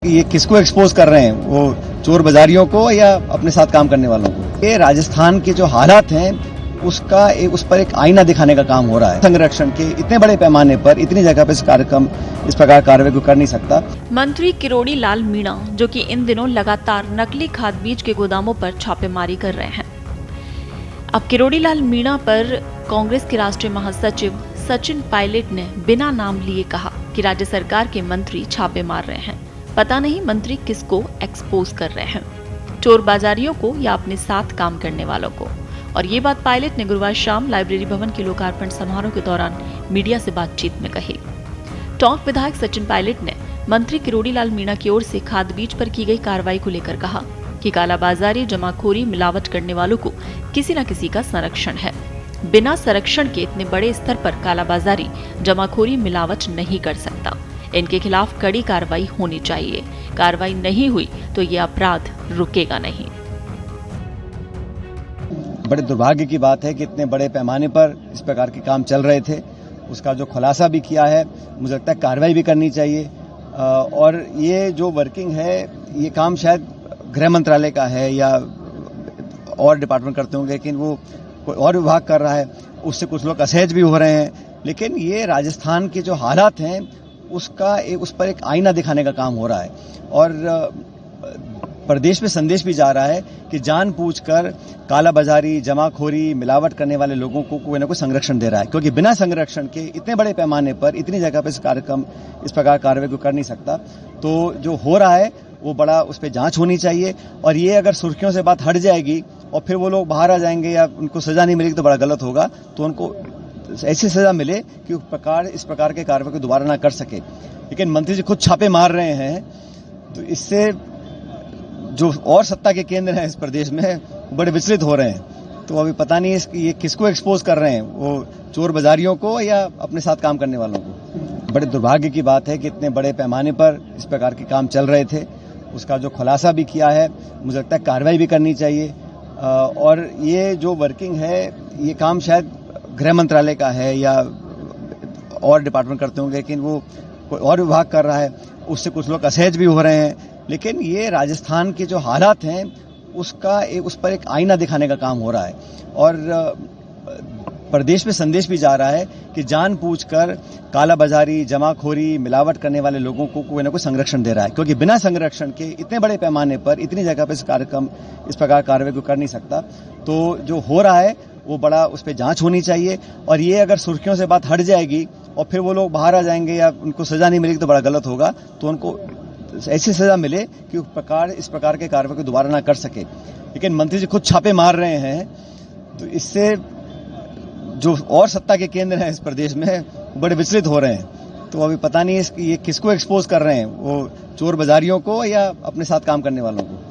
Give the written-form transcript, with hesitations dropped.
ये किसको एक्सपोज कर रहे हैं, वो चोर बाजारियों को या अपने साथ काम करने वालों को। ये राजस्थान के जो हालात हैं उस पर एक आईना दिखाने का काम हो रहा है। संरक्षण के इतने बड़े पैमाने पर इतनी जगह पर इस प्रकार कार्रवाई को कर नहीं सकता। मंत्री किरोड़ी लाल मीणा, जो कि इन दिनों लगातार नकली खाद बीज के गोदामों पर छापेमारी कर रहे हैं। अब किरोड़ी लाल मीणा पर कांग्रेस के राष्ट्रीय महासचिव सचिन पायलट ने बिना नाम लिए कहा कि राज्य सरकार के मंत्री छापे मार रहे हैं। पता नहीं मंत्री किसको एक्सपोज कर रहे हैं, चोर बाजारियों को या अपने साथ काम करने वालों को। और ये बात पायलट ने गुरुवार शाम लाइब्रेरी भवन के लोकार्पण समारोह के दौरान मीडिया से बातचीत में कही। टोंक विधायक सचिन पायलट ने मंत्री किरोड़ी लाल मीणा की ओर से खाद बीज पर की गई कार्रवाई को लेकर कहा कि कालाबाजारी, जमाखोरी, मिलावट करने वालों को किसी न किसी का संरक्षण है। बिना संरक्षण के इतने बड़े स्तर पर कालाबाजारी, जमाखोरी, मिलावट नहीं कर सकता। इनके खिलाफ कड़ी कार्रवाई होनी चाहिए। कार्रवाई नहीं हुई तो ये अपराध रुकेगा नहीं। बड़े दुर्भाग्य की बात है कि इतने बड़े पैमाने पर इस प्रकार के काम चल रहे थे। उसका जो खुलासा भी किया है, मुझे लगता है कार्रवाई भी करनी चाहिए। और ये जो वर्किंग है, ये काम शायद गृह मंत्रालय का है या और डिपार्टमेंट करते होंगे, लेकिन वो कोई और विभाग कर रहा है। उससे कुछ लोग असहज भी हो रहे हैं। लेकिन ये राजस्थान के जो हालात हैं उस पर एक आईना दिखाने का काम हो रहा है। और प्रदेश में संदेश भी जा रहा है कि जानबूझकर कालाबाजारी, जमाखोरी, मिलावट करने वाले लोगों को कोई न कोई संरक्षण दे रहा है, क्योंकि बिना संरक्षण के इतने बड़े पैमाने पर इतनी जगह पर इस प्रकार कार्रवाई को कर नहीं सकता। तो जो हो रहा है वो बड़ा, उस पर जांच होनी चाहिए। और ये अगर सुर्खियों से बात हट जाएगी और फिर वो लोग बाहर आ जाएंगे या उनको सजा नहीं मिलेगी तो बड़ा गलत होगा। तो उनको ऐसी सजा मिले कि इस प्रकार के कार्रवाई को दोबारा ना कर सके। लेकिन मंत्री जी खुद छापे मार रहे हैं, तो इससे जो और सत्ता के केंद्र हैं इस प्रदेश में बड़े विचलित हो रहे हैं। तो अभी पता नहीं ये किसको एक्सपोज कर रहे हैं, वो चोर बाजारियों को या अपने साथ काम करने वालों को। बड़े दुर्भाग्य की बात है कि इतने बड़े पैमाने पर इस प्रकार के काम चल रहे थे। उसका जो खुलासा भी किया है, मुझे लगता है कार्रवाई भी करनी चाहिए। और ये जो वर्किंग है, ये काम शायद गृह मंत्रालय का है या और डिपार्टमेंट करते होंगे, लेकिन वो कोई और विभाग कर रहा है। उससे कुछ लोग असहज भी हो रहे हैं। लेकिन ये राजस्थान के जो हालात हैं उस पर एक आईना दिखाने का काम हो रहा है। और प्रदेश में संदेश भी जा रहा है कि जानबूझकर कालाबाजारी, जमाखोरी, मिलावट करने वाले लोगों को कोई न कोई संरक्षण दे रहा है, क्योंकि बिना संरक्षण के इतने बड़े पैमाने पर इतनी जगह पर इस प्रकार कार्रवाई को कर नहीं सकता। तो जो हो रहा है वो बड़ा, उस पर जांच होनी चाहिए। और ये अगर सुर्खियों से बात हट जाएगी और फिर वो लोग बाहर आ जाएंगे या उनको सजा नहीं मिलेगी तो बड़ा गलत होगा। तो उनको ऐसी सजा मिले कि इस प्रकार के कार्रवाई को दोबारा ना कर सके। लेकिन मंत्री जी खुद छापे मार रहे हैं, तो इससे जो और सत्ता के केंद्र हैं इस प्रदेश में बड़े विचलित हो रहे हैं। तो अभी पता नहीं ये किसको एक्सपोज कर रहे हैं, वो चोर बाजारियों को या अपने साथ काम करने वालों को।